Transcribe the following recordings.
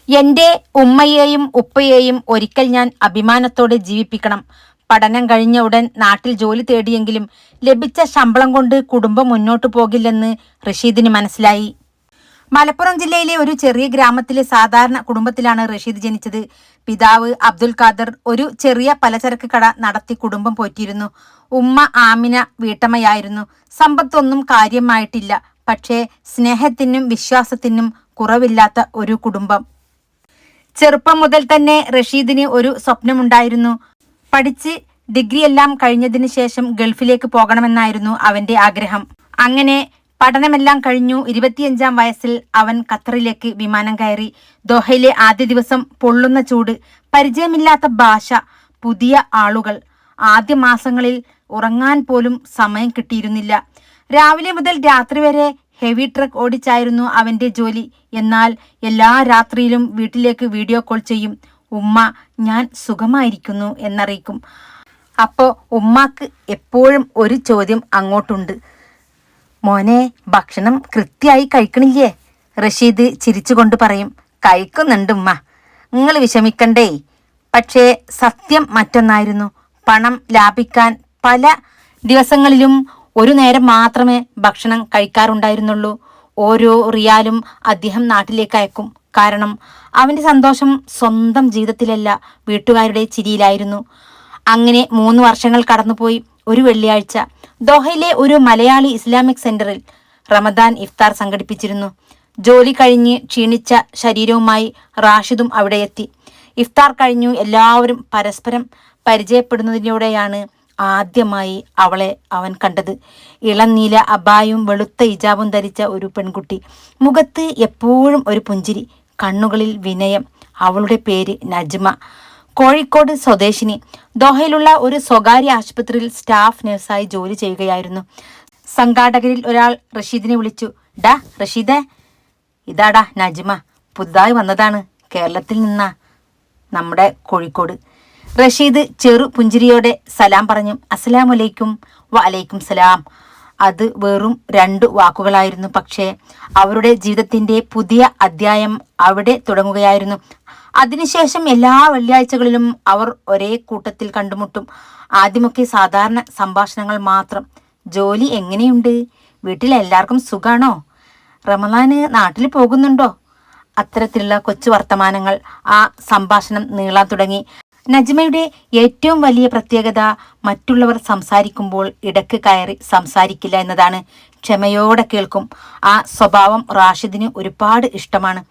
എന്റെ ഉമ്മയെയും ഉപ്പയെയും ഒരിക്കൽ ഞാൻ അഭിമാനത്തോടെ ജീവിപ്പിക്കണം. പഠനം കഴിഞ്ഞ ഉടൻ നാട്ടിൽ ജോലി തേടിയെങ്കിലും ലഭിച്ച ശമ്പളം കൊണ്ട് കുടുംബം മുന്നോട്ടു പോകില്ലെന്ന് റഷീദിന് മനസ്സിലായി. മലപ്പുറം ജില്ലയിലെ ഒരു ചെറിയ ഗ്രാമത്തിലെ സാധാരണ കുടുംബത്തിലാണ് റഷീദ് ജനിച്ചത്. പിതാവ് അബ്ദുൽ ഖാദർ ഒരു ചെറിയ പലചരക്ക് കട നടത്തി കുടുംബം പോറ്റിയിരുന്നു. ഉമ്മ ആമിന വീട്ടമ്മയായിരുന്നു. സമ്പത്തൊന്നും കാര്യമായിട്ടില്ല, പക്ഷേ സ്നേഹത്തിനും വിശ്വാസത്തിനും കുറവില്ലാത്ത ഒരു കുടുംബം. ചെറുപ്പം മുതൽ തന്നെ റഷീദിന് ഒരു സ്വപ്നമുണ്ടായിരുന്നു. പഠിച്ച് ഡിഗ്രിയെല്ലാം കഴിഞ്ഞതിന് ശേഷം ഗൾഫിലേക്ക് പോകണമെന്നായിരുന്നു അവന്റെ ആഗ്രഹം. അങ്ങനെ പഠനമെല്ലാം കഴിഞ്ഞു 25-ാം വയസ്സിൽ അവൻ ഖത്തറിലേക്ക് വിമാനം കയറി. ദോഹയിലെ ആദ്യ ദിവസം പൊള്ളുന്ന ചൂട്, പരിചയമില്ലാത്ത ഭാഷ, പുതിയ ആളുകൾ. ആദ്യ മാസങ്ങളിൽ ഉറങ്ങാൻ പോലും സമയം കിട്ടിയിരുന്നില്ല. രാവിലെ മുതൽ രാത്രി വരെ ഹെവി ട്രക്ക് ഓടിച്ചായിരുന്നു അവന്റെ ജോലി. എന്നാൽ എല്ലാ രാത്രിയിലും വീട്ടിലേക്ക് വീഡിയോ കോൾ ചെയ്യും. ഉമ്മ ഞാൻ സുഖമായിരിക്കുന്നു എന്നറിയിക്കും. അപ്പോൾ ഉമ്മാക്ക് എപ്പോഴും ഒരു ചോദ്യം അങ്ങോട്ടുണ്ട്, മോനെ ഭക്ഷണം കൃത്യമായി കഴിക്കണില്ലേ? റഷീദ് ചിരിച്ചുകൊണ്ട് പറയും, കഴിക്കുന്നുണ്ട് ഉമ്മ, നിങ്ങൾ വിഷമിക്കണ്ടേ. പക്ഷേ സത്യം മറ്റൊന്നായിരുന്നു. പണം ലാഭിക്കാൻ പല ദിവസങ്ങളിലും ഒരു നേരം മാത്രമേ ഭക്ഷണം കഴിക്കാറുണ്ടായിരുന്നുള്ളൂ. ഓരോ റിയാലും അദ്ദേഹം നാട്ടിലേക്ക് അയക്കും. കാരണം അവന്റെ സന്തോഷം സ്വന്തം ജീവിതത്തിലല്ല, വീട്ടുകാരുടെ ചിരിയിലായിരുന്നു. അങ്ങനെ 3 വർഷങ്ങൾ കടന്നുപോയി. ഒരു വെള്ളിയാഴ്ച ദോഹയിലെ ഒരു മലയാളി ഇസ്ലാമിക് സെന്ററിൽ റമദാൻ ഇഫ്താർ സംഘടിപ്പിച്ചിരുന്നു. ജോലി കഴിഞ്ഞ് ക്ഷീണിച്ച ശരീരവുമായി റാഷിദും അവിടെ എത്തി. ഇഫ്താർ കഴിഞ്ഞു എല്ലാവരും പരസ്പരം പരിചയപ്പെടുന്നതിലൂടെയാണ് ആദ്യമായി അവളെ അവൻ കണ്ടത്. ഇളനീല അബായും വെളുത്ത ഇജാബും ധരിച്ച ഒരു പെൺകുട്ടി. മുഖത്ത് എപ്പോഴും ഒരു പുഞ്ചിരി, കണ്ണുകളിൽ വിനയം. അവളുടെ പേര് നജ്മ. കോഴിക്കോട് സ്വദേശിനി. ദോഹയിലുള്ള ഒരു സ്വകാര്യ ആശുപത്രിയിൽ സ്റ്റാഫ് നഴ്സായി ജോലി ചെയ്യുകയായിരുന്നു. സംഘാടകരിൽ ഒരാൾ റഷീദിനെ വിളിച്ചു, ഡാ റഷീദേ, ഇതാടാ നജ്മ, പുതുതായി വന്നതാണ്, കേരളത്തിൽ നിന്നാ, നമ്മുടെ കോഴിക്കോട്. റഷീദ് ചെറു പുഞ്ചിരിയോടെ സലാം പറഞ്ഞു. അസ്സലാമലൈക്കും. വലൈക്കും സലാം. അത് വെറും 2 വാക്കുകളായിരുന്നു. പക്ഷേ അവരുടെ ജീവിതത്തിന്റെ പുതിയ അധ്യായം അവിടെ തുടങ്ങുകയായിരുന്നു. അതിനുശേഷം എല്ലാ വെള്ളിയാഴ്ചകളിലും അവർ ഒരേ കൂട്ടത്തിൽ കണ്ടുമുട്ടും. ആദ്യമൊക്കെ സാധാരണ സംഭാഷണങ്ങൾ മാത്രം. ജോലി എങ്ങനെയുണ്ട്? വീട്ടിലെല്ലാവർക്കും സുഖാണോ? റമദാന് നാട്ടിൽ പോകുന്നുണ്ടോ? അത്തരത്തിലുള്ള കൊച്ചു വർത്തമാനങ്ങൾ. ആ സംഭാഷണം നീളാൻ തുടങ്ങി. നജ്മയുടെ ഏറ്റവും വലിയ പ്രത്യേകത മറ്റുള്ളവർ സംസാരിക്കുമ്പോൾ ഇടക്ക് കയറി സംസാരിക്കില്ല എന്നതാണ്. ക്ഷമയോടെ കേൾക്കും. ആ സ്വഭാവം റാഷിദിന് ഒരുപാട് ഇഷ്ടമാണ്.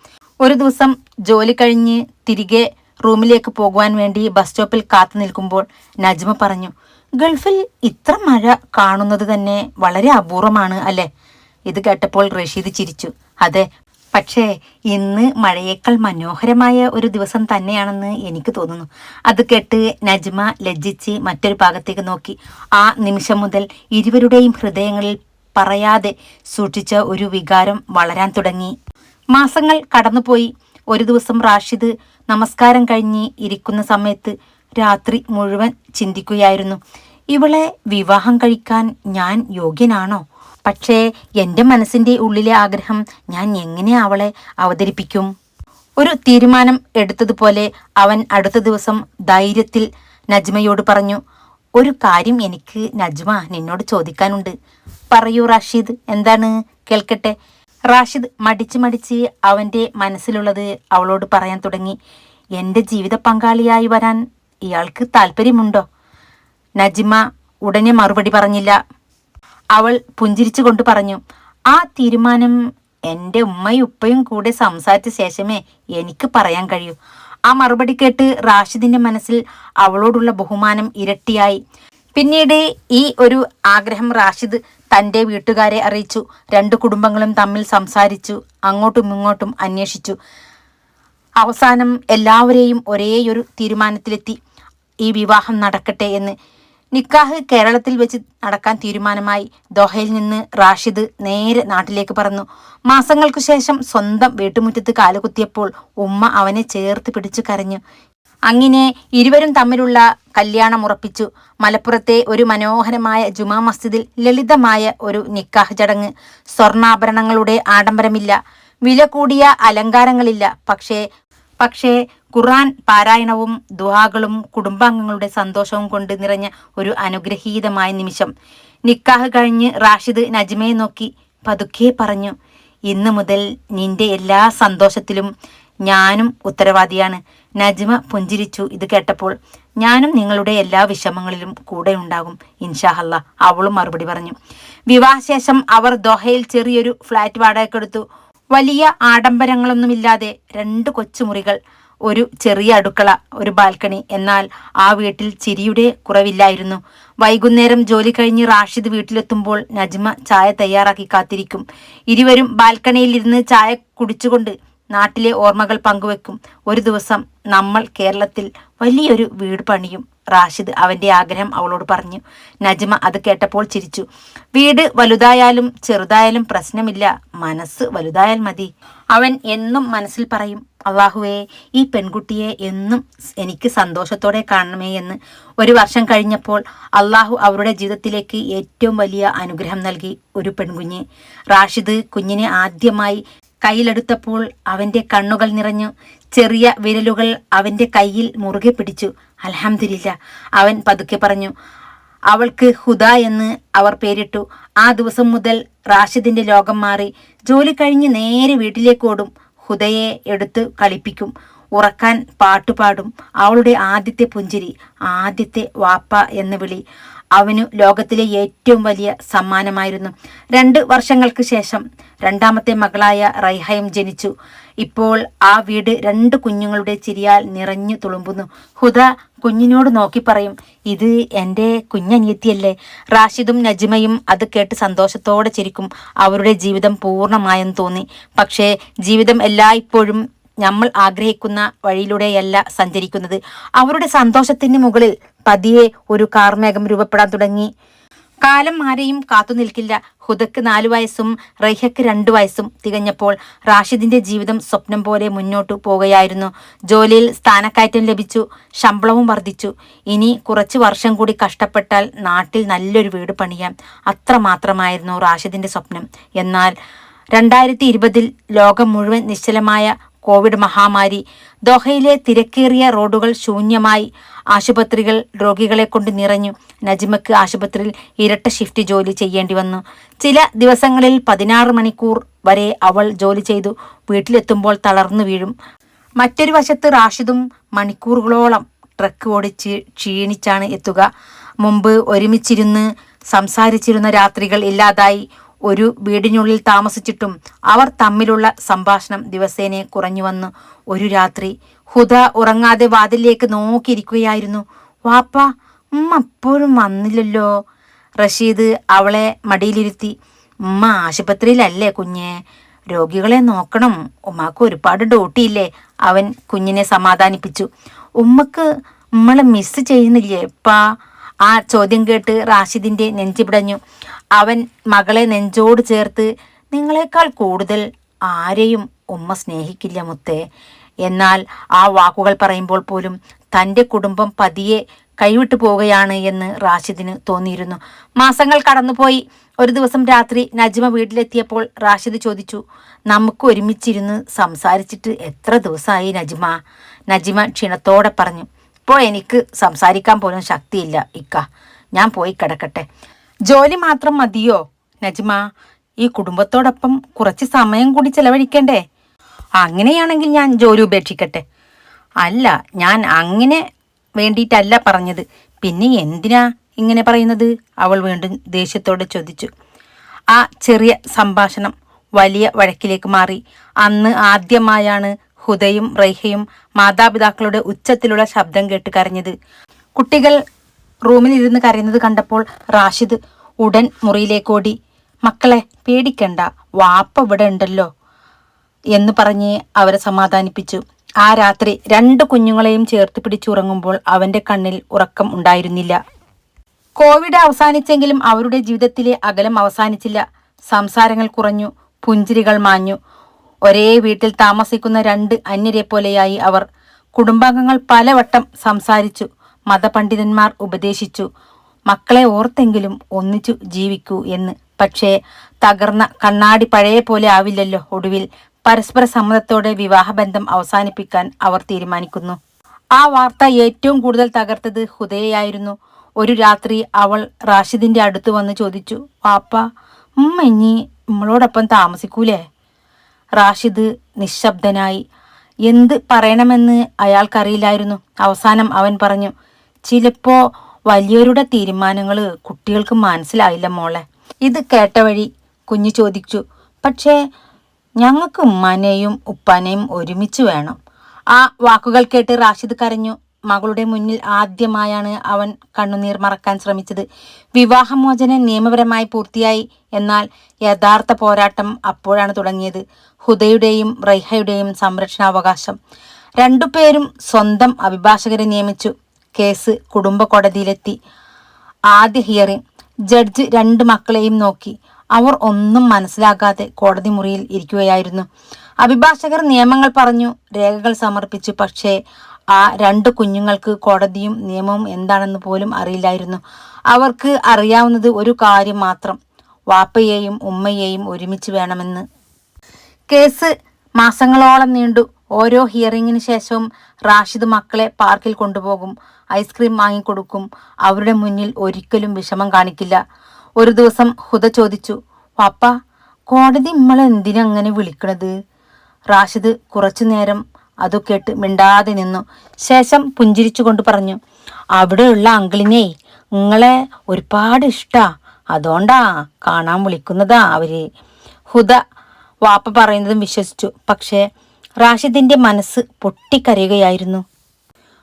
ഒരു ദിവസം ജോലി കഴിഞ്ഞ് തിരികെ റൂമിലേക്ക് പോകുവാൻ വേണ്ടി ബസ് സ്റ്റോപ്പിൽ കാത്തു നിൽക്കുമ്പോൾ നജ്മ പറഞ്ഞു, ഗൾഫിൽ ഇത്ര മഴ കാണുന്നത് തന്നെ വളരെ അപൂർവമാണ് അല്ലേ? ഇത് കേട്ടപ്പോൾ റഷീദ് ചിരിച്ചു. അതെ, പക്ഷേ ഇന്ന് മഴയേക്കാൾ മനോഹരമായ ഒരു ദിവസം തന്നെയാണെന്ന് എനിക്ക് തോന്നുന്നു. അത് കേട്ട് നജ്മ ലജ്ജിച്ച് മറ്റൊരു ഭാഗത്തേക്ക് നോക്കി. ആ നിമിഷം മുതൽ ഇരുവരുടെയും ഹൃദയങ്ങളിൽ പറയാതെ സൂക്ഷിച്ച ഒരു വികാരം വളരാൻ തുടങ്ങി. മാസങ്ങൾ കടന്നുപോയി. ഒരു ദിവസം റാഷിദ് നമസ്കാരം കഴിഞ്ഞ് ഇരിക്കുന്ന സമയത്ത് രാത്രി മുഴുവൻ ചിന്തിക്കുകയായിരുന്നു, ഇവളെ വിവാഹം കഴിക്കാൻ ഞാൻ യോഗ്യനാണോ? പക്ഷേ എൻ്റെ മനസ്സിൻ്റെ ഉള്ളിലെ ആഗ്രഹം ഞാൻ എങ്ങനെ അവളെ അവതരിപ്പിക്കും? ഒരു തീരുമാനം എടുത്തതുപോലെ അവൻ അടുത്ത ദിവസം ധൈര്യത്തിൽ നജ്മയോട് പറഞ്ഞു, ഒരു കാര്യം എനിക്ക് നജ്മ നിന്നോട് ചോദിക്കാനുണ്ട്. പറയൂ റാഷിദ്, എന്താണ്? കേൾക്കട്ടെ. റാഷിദ് മടിച്ച് അവൻ്റെ മനസ്സിലുള്ളത് അവളോട് പറയാൻ തുടങ്ങി. എൻ്റെ ജീവിത പങ്കാളിയായി വരാൻ ഇയാൾക്ക് താല്പര്യമുണ്ടോ? നജ്മ ഉടനെ മറുപടി പറഞ്ഞില്ല. അവൾ പുഞ്ചിരിച്ചു കൊണ്ട് പറഞ്ഞു, ആ തീരുമാനം എൻ്റെ ഉമ്മയും ഉപ്പയും കൂടെ സംസാരിച്ച ശേഷമേ എനിക്ക് പറയാൻ കഴിയൂ. ആ മറുപടി കേട്ട് റാഷിദിന്റെ മനസ്സിൽ അവളോടുള്ള ബഹുമാനം ഇരട്ടിയായി. പിന്നീട് ഈ ഒരു ആഗ്രഹം റാഷിദ് തൻ്റെ വീട്ടുകാരെ അറിയിച്ചു. 2 കുടുംബങ്ങളും തമ്മിൽ സംസാരിച്ചു, അങ്ങോട്ടും ഇങ്ങോട്ടും അന്വേഷിച്ചു. അവസാനം എല്ലാവരെയും ഒരേയൊരു തീരുമാനത്തിലെത്തി, ഈ വിവാഹം നടക്കട്ടെ എന്ന്. നിക്കാഹ് കേരളത്തിൽ വെച്ച് നടക്കാൻ തീരുമാനമായി. ദോഹയിൽ നിന്ന് റാഷിദ് നേരെ നാട്ടിലേക്ക് പറന്നു. മാസങ്ങൾക്കു ശേഷം സ്വന്തം വീട്ടുമുറ്റത്ത് കാലുകുത്തിയപ്പോൾ ഉമ്മ അവനെ ചേർത്ത് പിടിച്ചു കരഞ്ഞു. അങ്ങനെ ഇരുവരും തമ്മിലുള്ള കല്യാണം ഉറപ്പിച്ചു. മലപ്പുറത്തെ ഒരു മനോഹരമായ ജുമാ മസ്ജിദിൽ ലളിതമായ ഒരു നിക്കാഹ് ചടങ്ങ്. സ്വർണ്ണാഭരണങ്ങളുടെ ആഡംബരമില്ല, വില കൂടിയ അലങ്കാരങ്ങളില്ല. പക്ഷേ പക്ഷേ ഖുർആൻ പാരായണവും ദുആകളും കുടുംബാംഗങ്ങളുടെ സന്തോഷവും കൊണ്ട് നിറഞ്ഞ ഒരു അനുഗ്രഹീതമായ നിമിഷം. നിക്കാഹ് കഴിഞ്ഞ് റാഷിദ് നജ്മയെ നോക്കി പതുക്കെ പറഞ്ഞു, ഇന്ന് മുതൽ നിന്റെ എല്ലാ സന്തോഷത്തിലും ഞാനും ഉത്തരവാദിയാണ്. നജ്മ പുഞ്ചിരിച്ചു ഇത് കേട്ടപ്പോൾ. ഞാനും നിങ്ങളുടെ എല്ലാ വിഷമങ്ങളിലും കൂടെ ഉണ്ടാകും ഇൻഷാ അല്ലാ, അവളും മറുപടി പറഞ്ഞു. വിവാഹശേഷം അവർ ദോഹയിൽ ചെറിയൊരു ഫ്ലാറ്റ് വാടകയ്ക്കെടുത്തു. വലിയ ആഡംബരങ്ങളൊന്നുമില്ലാതെ 2 കൊച്ചുമുറികൾ, ഒരു ചെറിയ അടുക്കള, ഒരു ബാൽക്കണി. എന്നാൽ ആ വീട്ടിൽ ചിരിയുടെ കുറവില്ലായിരുന്നു. വൈകുന്നേരം ജോലി കഴിഞ്ഞ് റാഷിദ് വീട്ടിലെത്തുമ്പോൾ നജ്മ ചായ തയ്യാറാക്കി കാത്തിരിക്കും. ഇരുവരും ബാൽക്കണിയിൽ ഇരുന്ന് ചായ കുടിച്ചുകൊണ്ട് നാട്ടിലെ ഓർമ്മകൾ പങ്കുവെക്കും. ഒരു ദിവസം നമ്മൾ കേരളത്തിൽ വലിയൊരു വീട് പണിയും, റാഷിദ് അവന്റെ ആഗ്രഹം അവളോട് പറഞ്ഞു. നജ്മ അത് കേട്ടപ്പോൾ ചിരിച്ചു. വീട് വലുതായാലും ചെറുതായാലും പ്രശ്നമില്ല, മനസ്സ് വലുതായാൽ മതി. അവൻ എന്നും മനസ്സിൽ പറയും, അള്ളാഹുവേ, ഈ പെൺകുട്ടിയെ എന്നും എനിക്ക് സന്തോഷത്തോടെ കാണണമേ എന്ന്. 1 വർഷം കഴിഞ്ഞപ്പോൾ അള്ളാഹു അവരുടെ ജീവിതത്തിലേക്ക് ഏറ്റവും വലിയ അനുഗ്രഹം നൽകി, ഒരു പെൺകുഞ്ഞ്. റാഷിദ് കുഞ്ഞിനെ ആദ്യമായി കയ്യിലെടുത്തപ്പോൾ അവന്റെ കണ്ണുകൾ നിറഞ്ഞു. ചെറിയ വിരലുകൾ അവന്റെ കയ്യിൽ മുറുകെ പിടിച്ചു. അൽഹംദുലില്ലാ, അവൻ പതുക്കെ പറഞ്ഞു. അവൾക്ക് ഹുദ എന്ന് അവർ പേരിട്ടു. ആ ദിവസം മുതൽ റാഷിദിന്റെ ലോകം മാറി. ജോലി കഴിഞ്ഞ് നേരെ വീട്ടിലേക്ക് ഓടും. ഹുദയെ എടുത്ത് കളിപ്പിക്കും, ഉറക്കാൻ പാട്ടുപാടും. അവളുടെ ആദ്യത്തെ പുഞ്ചിരി, ആദ്യത്തെ വാപ്പ എന്ന വിളി അവനു ലോകത്തിലെ ഏറ്റവും വലിയ സമ്മാനമായിരുന്നു. 2 വർഷങ്ങൾക്ക് ശേഷം രണ്ടാമത്തെ മകളായ റൈഹയും ജനിച്ചു. ഇപ്പോൾ ആ വീട് 2 കുഞ്ഞുങ്ങളുടെ ചിരിയാൽ നിറഞ്ഞു തുളുമ്പുന്നു. ഹുദ കുഞ്ഞിനോട് നോക്കി പറയും, ഇത് എൻ്റെ കുഞ്ഞനിയത്തിയല്ലേ. റാഷിദും നജ്മയും അത് കേട്ട് സന്തോഷത്തോടെ ചിരിക്കും. അവരുടെ ജീവിതം പൂർണ്ണമായെന്ന് തോന്നി. പക്ഷേ ജീവിതം എല്ലായ്പ്പോഴും നമ്മൾ ആഗ്രഹിക്കുന്ന വഴിയിലൂടെയല്ല സഞ്ചരിക്കുന്നത്. അവരുടെ സന്തോഷത്തിന് മുകളിൽ പതിയെ ഒരു കാർമേഘം രൂപപ്പെടാൻ തുടങ്ങി. കാലം ആരെയും കാത്തു നിൽക്കില്ല. ഹുദക്ക് 4 വയസ്സും റൈഹയ്ക്ക് 2 വയസ്സും തികഞ്ഞപ്പോൾ റാഷിദിന്റെ ജീവിതം സ്വപ്നം പോലെ മുന്നോട്ടു പോവുകയായിരുന്നു. ജോലിയിൽ സ്ഥാനക്കയറ്റം ലഭിച്ചു, ശമ്പളവും വർദ്ധിച്ചു. ഇനി കുറച്ച് വർഷം കൂടി കഷ്ടപ്പെട്ടാൽ നാട്ടിൽ നല്ലൊരു വീട് പണിയാം. അത്രമാത്രമായിരുന്നു റാഷിദിന്റെ സ്വപ്നം. എന്നാൽ 2020 ലോകം മുഴുവൻ നിശ്ചലമായ കോവിഡ് മഹാമാരി. ദോഹയിലെ തിരക്കേറിയ റോഡുകൾ ശൂന്യമായി. ആശുപത്രികൾ രോഗികളെ കൊണ്ട് നിറഞ്ഞു. നജ്മയ്ക്ക് ആശുപത്രിയിൽ ഇരട്ട ഷിഫ്റ്റ് ജോലി ചെയ്യേണ്ടി വന്നു. ചില ദിവസങ്ങളിൽ 16 മണിക്കൂർ വരെ അവൾ ജോലി ചെയ്തു. വീട്ടിലെത്തുമ്പോൾ തളർന്നു വീഴും. മറ്റൊരു വശത്ത് റാഷിദും മണിക്കൂറുകളോളം ട്രക്ക് ഓടിച്ച് ക്ഷീണിച്ചാണ് എത്തുക. മുമ്പ് ഒരുമിച്ചിരുന്ന് സംസാരിച്ചിരുന്ന രാത്രികൾ ഇല്ലാതായി. ഒരു വീടിനുള്ളിൽ താമസിച്ചിട്ടും അവർ തമ്മിലുള്ള സംഭാഷണം ദിവസേന കുറഞ്ഞു വന്നു. ഒരു രാത്രി ഹുദ ഉറങ്ങാതെ വാതിലേക്ക് നോക്കിയിരിക്കുകയായിരുന്നു. വാപ്പ, ഉമ്മ എപ്പോഴും വന്നില്ലല്ലോ. റഷീദ് അവളെ മടിയിലിരുത്തി. ഉമ്മ ആശുപത്രിയിലല്ലേ കുഞ്ഞെ, രോഗികളെ നോക്കണം, ഉമ്മാക്ക് ഒരുപാട് ഡ്യൂട്ടിയില്ലേ. അവൻ കുഞ്ഞിനെ സമാധാനിപ്പിച്ചു. ഉമ്മക്ക് നമ്മളെ മിസ് ചെയ്യുന്നില്ലേ ഉപ്പാ? ആ ചോദ്യം കേട്ട് റാഷിദിന്റെ നെഞ്ചു പിടഞ്ഞു. അവൻ മകളെ നെഞ്ചോട് ചേർത്ത്, നിങ്ങളെക്കാൾ കൂടുതൽ ആരെയും ഉമ്മ സ്നേഹിക്കില്ല മുത്തേ. എന്നാൽ ആ വാക്കുകൾ പറയുമ്പോൾ പോലും തൻ്റെ കുടുംബം പതിയെ കൈവിട്ടു പോവുകയാണ് എന്ന് റാഷിദിന് തോന്നിയിരുന്നു. മാസങ്ങൾ കടന്നുപോയി. ഒരു ദിവസം രാത്രി നജ്മ വീട്ടിലെത്തിയപ്പോൾ റാഷിദ് ചോദിച്ചു, നമുക്ക് ഒരുമിച്ചിരുന്ന് സംസാരിച്ചിട്ട് എത്ര ദിവസമായി നജ്മ? നജ്മ ക്ഷീണത്തോടെ പറഞ്ഞു, ഇപ്പോൾ എനിക്ക് സംസാരിക്കാൻ പോലും ശക്തിയില്ല ഇക്ക, ഞാൻ പോയി കിടക്കട്ടെ. ജോലി മാത്രം മതിയോ നജ്മ? ഈ കുടുംബത്തോടൊപ്പം കുറച്ച് സമയം കൂടി ചെലവഴിക്കണ്ടേ? അങ്ങനെയാണെങ്കിൽ ഞാൻ ജോലി ഉപേക്ഷിക്കട്ടെ. അല്ല, ഞാൻ അങ്ങനെ വേണ്ടിയിട്ടല്ല പറഞ്ഞത്. പിന്നെ എന്തിനാ ഇങ്ങനെ പറയുന്നത്? അവൾ വീണ്ടും ദേഷ്യത്തോടെ ചോദിച്ചു. ആ ചെറിയ സംഭാഷണം വലിയ വഴക്കിലേക്ക് മാറി. അന്ന് ആദ്യമായാണ് ഹുദയും റൈഹയും മാതാപിതാക്കളുടെ ഉച്ചത്തിലുള്ള ശബ്ദം കേട്ട് കരഞ്ഞത്. കുട്ടികൾ റൂമിലിരുന്ന് കരയുന്നത് കണ്ടപ്പോൾ റാഷിദ് ഉടൻ മുറിയിലേക്ക് ഓടി. മക്കളെ പേടിക്കണ്ട, വാപ്പ ഇവിടെ ഉണ്ടല്ലോ എന്ന് പറഞ്ഞ് അവരെ സമാധാനിപ്പിച്ചു. ആ രാത്രി 2 കുഞ്ഞുങ്ങളെയും ചേർത്ത് പിടിച്ചുറങ്ങുമ്പോൾ അവന്റെ കണ്ണിൽ ഉറക്കം ഉണ്ടായിരുന്നില്ല. കോവിഡ് അവസാനിച്ചെങ്കിലും അവരുടെ ജീവിതത്തിലെ അകലം അവസാനിച്ചില്ല. സംസാരങ്ങൾ കുറഞ്ഞു, പുഞ്ചിരികൾ മാഞ്ഞു. ഒരേ വീട്ടിൽ താമസിക്കുന്ന 2 അന്യരെ പോലെയായി അവർ. കുടുംബാംഗങ്ങൾ പലവട്ടം സംസാരിച്ചു. മതപണ്ഡിതന്മാർ ഉപദേശിച്ചു, മക്കളെ ഓർത്തെങ്കിലും ഒന്നിച്ചു ജീവിക്കൂ എന്ന്. പക്ഷേ തകർന്ന കണ്ണാടി പഴയ പോലെ ആവില്ലല്ലോ. ഒടുവിൽ പരസ്പര സമ്മതത്തോടെ വിവാഹബന്ധം അവസാനിപ്പിക്കാൻ അവർ തീരുമാനിക്കുന്നു. ആ വാർത്ത ഏറ്റവും കൂടുതൽ തകർത്തത് ഹുദയായിരുന്നു. ഒരു രാത്രി അവൾ റാഷിദിന്റെ അടുത്ത് വന്ന് ചോദിച്ചു, വാപ്പ, ഉമ്മ ഇനി നമ്മളോടൊപ്പം താമസിക്കൂലേ? റാഷിദ് നിശബ്ദനായി. എന്ത് പറയണമെന്ന് അയാൾക്കറിയില്ലായിരുന്നു. അവസാനം അവൻ പറഞ്ഞു, ചിലപ്പോ വലിയവരുടെ തീരുമാനങ്ങൾ കുട്ടികൾക്ക് മനസ്സിലായില്ല മോളെ. ഇത് കേട്ട വഴി കുഞ്ഞു ചോദിച്ചു, പക്ഷേ ഞങ്ങൾക്ക് ഉമ്മാനെയും ഉപ്പാനെയും ഒരുമിച്ച് വേണം. ആ വാക്കുകൾ കേട്ട് റാഷിദ് കരഞ്ഞു. മകളുടെ മുന്നിൽ ആദ്യമായാണ് അവൻ കണ്ണുനീർ മറക്കാൻ ശ്രമിച്ചത്. വിവാഹമോചനം നിയമപരമായി പൂർത്തിയായി. എന്നാൽ യഥാർത്ഥ പോരാട്ടം അപ്പോഴാണ് തുടങ്ങിയത്. ഹുദയുടെയും റൈഹയുടെയും സംരക്ഷണാവകാശം. രണ്ടുപേരും സ്വന്തം അഭിഭാഷകരെ നിയമിച്ചു. കേസ് കുടുംബ കോടതിയിലെത്തി. ആദ്യ ഹിയറിംഗ്. ജഡ്ജ് രണ്ട് മക്കളെയും നോക്കി. അവർ ഒന്നും മനസ്സിലാകാതെ കോടതി മുറിയിൽ ഇരിക്കുകയായിരുന്നു. അഭിഭാഷകർ നിയമങ്ങൾ പറഞ്ഞു, രേഖകൾ സമർപ്പിച്ചു. പക്ഷേ ആ രണ്ട് കുഞ്ഞുങ്ങൾക്ക് കോടതിയും നിയമവും എന്താണെന്ന് പോലും അറിയില്ലായിരുന്നു. അവർക്ക് അറിയാവുന്നത് ഒരു കാര്യം മാത്രം, വാപ്പയെയും ഉമ്മയെയും ഒരുമിച്ച് വേണമെന്ന്. കേസ് മാസങ്ങളോളം നീണ്ടു. ഓരോ ഹിയറിങ്ങിന് ശേഷവും റാഷിദ് മക്കളെ പാർക്കിൽ കൊണ്ടുപോകും, ഐസ്ക്രീം വാങ്ങിക്കൊടുക്കും. അവരുടെ മുന്നിൽ ഒരിക്കലും വിഷമം കാണിക്കില്ല. ഒരു ദിവസം ഹുദ ചോദിച്ചു, വാപ്പ, കോടതി നമ്മളെ എന്തിനങ്ങനെ വിളിക്കണത്? റാഷിദ് കുറച്ചു നേരം അതു കേട്ട് മിണ്ടാതെ നിന്നു. ശേഷം പുഞ്ചിരിച്ചുകൊണ്ട് പറഞ്ഞു, അവിടെയുള്ള അങ്കിളിനെ നിങ്ങളെ ഒരുപാട് ഇഷ്ടാ, അതുകൊണ്ടാ കാണാൻ വിളിക്കുന്നതാ അവര്. ഹുദ വാപ്പ പറയുന്നതും വിശ്വസിച്ചു. പക്ഷേ റാഷിദിന്റെ മനസ്സ് പൊട്ടിക്കരയുകയായിരുന്നു.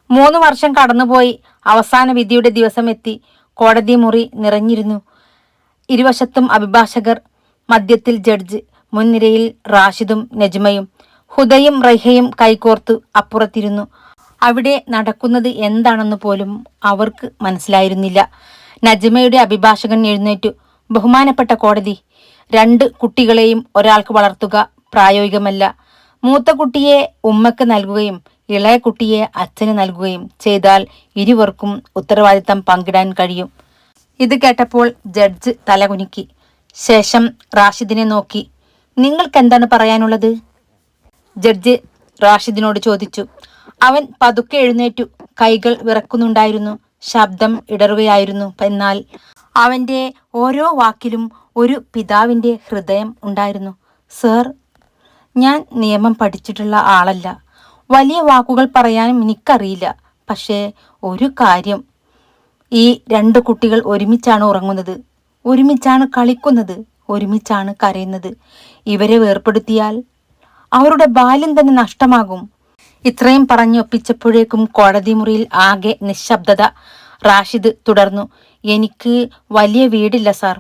3 വർഷം കടന്നുപോയി. അവസാന വിധിയുടെ ദിവസം എത്തി. കോടതി മുറി നിറഞ്ഞിരുന്നു. ഇരുവശത്തും അഭിഭാഷകർ, മധ്യത്തിൽ ജഡ്ജ്, മുൻനിരയിൽ റാഷിദും നജ്മയും. ഹുദയും റൈഹയും കൈകോർത്ത് അപ്പുറത്തിരുന്നു. അവിടെ നടക്കുന്നത് എന്താണെന്ന് പോലും അവർക്ക് മനസ്സിലായിരുന്നില്ല. നജ്മയുടെ അഭിഭാഷകൻ എഴുന്നേറ്റു. ബഹുമാനപ്പെട്ട കോടതി, 2 കുട്ടികളെയും ഒരാൾക്ക് വളർത്തുക പ്രായോഗികമല്ല. മൂത്ത കുട്ടിയെ ഉമ്മക്ക് നൽകുകയും ഇളയ കുട്ടിയെ അച്ഛന് നൽകുകയും ചെയ്താൽ ഇരുവർക്കും ഉത്തരവാദിത്തം പങ്കിടാൻ കഴിയും. ഇത് കേട്ടപ്പോൾ ജഡ്ജ് തലകുനിക്കി. ശേഷം റാഷിദിനെ നോക്കി, നിങ്ങൾക്ക് എന്താണ് പറയാനുള്ളത്? ജഡ്ജ് റാഷിദിനോട് ചോദിച്ചു. അവൻ പതുക്കെ എഴുന്നേറ്റു. കൈകൾ വിറക്കുന്നുണ്ടായിരുന്നു. ശബ്ദം ഇടറുകയായിരുന്നു. എന്നാൽ അവൻ്റെ ഓരോ വാക്കിലും ഒരു പിതാവിൻ്റെ ഹൃദയം ഉണ്ടായിരുന്നു. സർ, ഞാൻ നിയമം പഠിച്ചിട്ടുള്ള ആളല്ല. വലിയ വാക്കുകൾ പറയാനും എനിക്കറിയില്ല. പക്ഷേ ഒരു കാര്യം, ഈ 2 കുട്ടികൾ ഒരുമിച്ചാണ് ഉറങ്ങുന്നത്, ഒരുമിച്ചാണ് കളിക്കുന്നത്, ഒരുമിച്ചാണ് കരയുന്നത്. ഇവരെ വേർപ്പെടുത്തിയാൽ അവരുടെ ബാല്യം തന്നെ നഷ്ടമാകും. ഇത്രയും പറഞ്ഞൊപ്പിച്ചപ്പോഴേക്കും കോടതി മുറിയിൽ ആകെ നിശബ്ദത. റാഷിദ് തുടർന്നു, എനിക്ക് വലിയ വീടില്ല സാർ,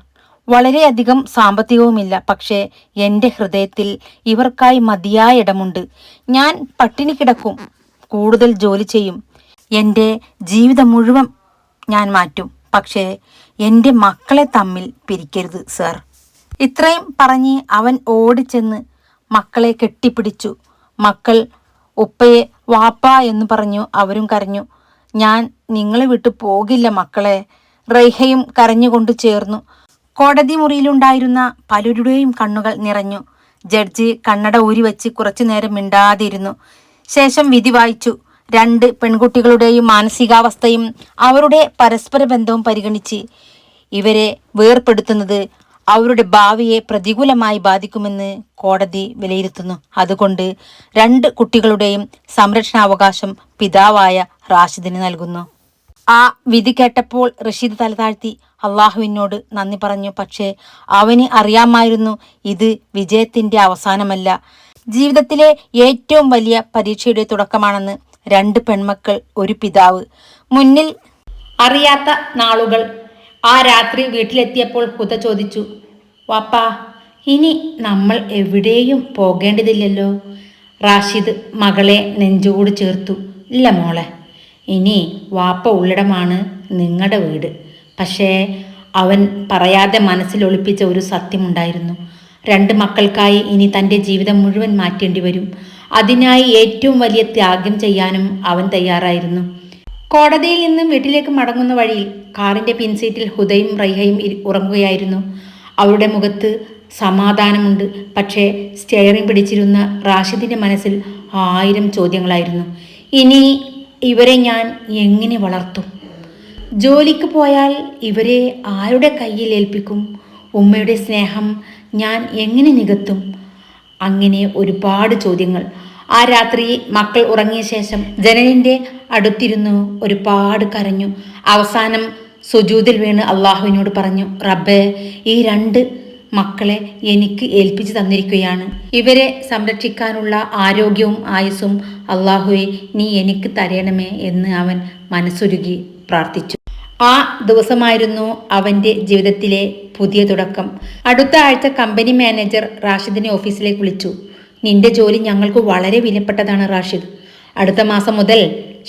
വളരെയധികം സാമ്പത്തികവുമില്ല. പക്ഷേ എൻ്റെ ഹൃദയത്തിൽ ഇവർക്കായി മതിയായ ഇടമുണ്ട്. ഞാൻ പട്ടിണി കിടക്കും, കൂടുതൽ ജോലി ചെയ്യും, എൻ്റെ ജീവിതം മുഴുവൻ ഞാൻ മാറ്റും. പക്ഷേ എൻ്റെ മക്കളെ തമ്മിൽ പിരിക്കരുത് സാർ. ഇത്രയും പറഞ്ഞ് അവൻ ഓടിച്ചെന്ന് മക്കളെ കെട്ടിപ്പിടിച്ചു. മക്കൾ ഉപ്പയെ വാപ്പ എന്ന് പറഞ്ഞു. അവരും കരഞ്ഞു. ഞാൻ നിങ്ങളെ വിട്ടു പോകില്ല മക്കളെ. റൈഹയും കരഞ്ഞുകൊണ്ട് ചേർന്നു. കോടതി മുറിയിലുണ്ടായിരുന്ന പലരുടെയും കണ്ണുകൾ നിറഞ്ഞു. ജഡ്ജി കണ്ണട ഊരി വെച്ച് കുറച്ചു നേരം മിണ്ടാതിരുന്നു. ശേഷം വിധി വായിച്ചു. 2 പെൺകുട്ടികളുടെയും മാനസികാവസ്ഥയും അവരുടെ പരസ്പര ബന്ധവും പരിഗണിച്ച് ഇവരെ വേർപെടുത്തുന്നത് അവരുടെ ഭാവിയെ പ്രതികൂലമായി ബാധിക്കുമെന്ന് കോടതി വിലയിരുത്തുന്നു. അതുകൊണ്ട് 2 കുട്ടികളുടെയും സംരക്ഷണാവകാശം പിതാവായ റാഷിദിന് നൽകുന്നു. ആ വിധി കേട്ടപ്പോൾ റഷീദ് തല താഴ്ത്തി അള്ളാഹുവിനോട് നന്ദി പറഞ്ഞു. പക്ഷേ അവന് അറിയാമായിരുന്നു, ഇത് വിജയത്തിന്റെ അവസാനമല്ല, ജീവിതത്തിലെ ഏറ്റവും വലിയ പരീക്ഷയുടെ തുടക്കമാണെന്ന്. 2 പെൺമക്കൾ, ഒരു പിതാവ്. മുന്നിൽ അറിയാത്ത നാളുകൾ. ആ രാത്രി വീട്ടിലെത്തിയപ്പോൾ ഹുദ ചോദിച്ചു, വാപ്പാ, ഇനി നമ്മൾ എവിടെയും പോകേണ്ടതില്ലല്ലോ? റാഷിദ് മകളെ നെഞ്ചോട് ചേർത്തു. ഇല്ല മോളെ, ഇനി വാപ്പ ഉള്ളിടമാണ് നിങ്ങളുടെ വീട്. പക്ഷേ അവൻ പറയാതെ മനസ്സിൽ ഒളിപ്പിച്ച ഒരു സത്യമുണ്ടായിരുന്നു. 2 മക്കൾക്കായി ഇനി തൻ്റെ ജീവിതം മുഴുവൻ മാറ്റേണ്ടി വരും. അതിനായി ഏറ്റവും വലിയ ത്യാഗം ചെയ്യാനും അവൻ തയ്യാറായിരുന്നു. കോടതിയിൽ നിന്നും വീട്ടിലേക്ക് മടങ്ങുന്ന വഴിയിൽ കാറിൻ്റെ പിൻസീറ്റിൽ ഹുദയും റൈഹയും ഉറങ്ങുകയായിരുന്നു. അവളുടെ മുഖത്ത് സമാധാനമുണ്ട്. പക്ഷേ സ്റ്റെയറിംഗ് പിടിച്ചിരുന്ന റാഷിദിൻ്റെ മനസ്സിൽ 1000 ചോദ്യങ്ങളായിരുന്നു. ഇനി ഇവരെ ഞാൻ എങ്ങനെ വളർത്തും? ജോലിക്ക് പോയാൽ ഇവരെ ആരുടെ കയ്യിൽ ഏൽപ്പിക്കും? ഉമ്മയുടെ സ്നേഹം ഞാൻ എങ്ങനെ നികത്തും? അങ്ങനെ ഒരുപാട് ചോദ്യങ്ങൾ. ആ രാത്രി മക്കൾ ഉറങ്ങിയ ശേഷം ജനലിൻ്റെ അടുത്തിരുന്നു ഒരുപാട് കരഞ്ഞു. അവസാനം സുജൂദിൽ വീണ് അള്ളാഹുവിനോട് പറഞ്ഞു, റബ്ബേ, ഈ 2 മക്കളെ എനിക്ക് ഏൽപ്പിച്ചു തന്നിരിക്കുകയാണ്. ഇവരെ സംരക്ഷിക്കാനുള്ള ആരോഗ്യവും ആയുസ്സും അള്ളാഹുവെ നീ എനിക്ക് തരണമേ എന്ന് അവൻ മനസ്സുരുകി പ്രാർത്ഥിച്ചു. ആ ദിവസമായിരുന്നു അവൻ്റെ ജീവിതത്തിലെ പുതിയ തുടക്കം. അടുത്ത ആഴ്ച കമ്പനി മാനേജർ റാഷിദിനെ ഓഫീസിലേക്ക് വിളിച്ചു. നിന്റെ ജോലി ഞങ്ങൾക്ക് വളരെ വിലപ്പെട്ടതാണ് റാഷിദ്. അടുത്ത മാസം മുതൽ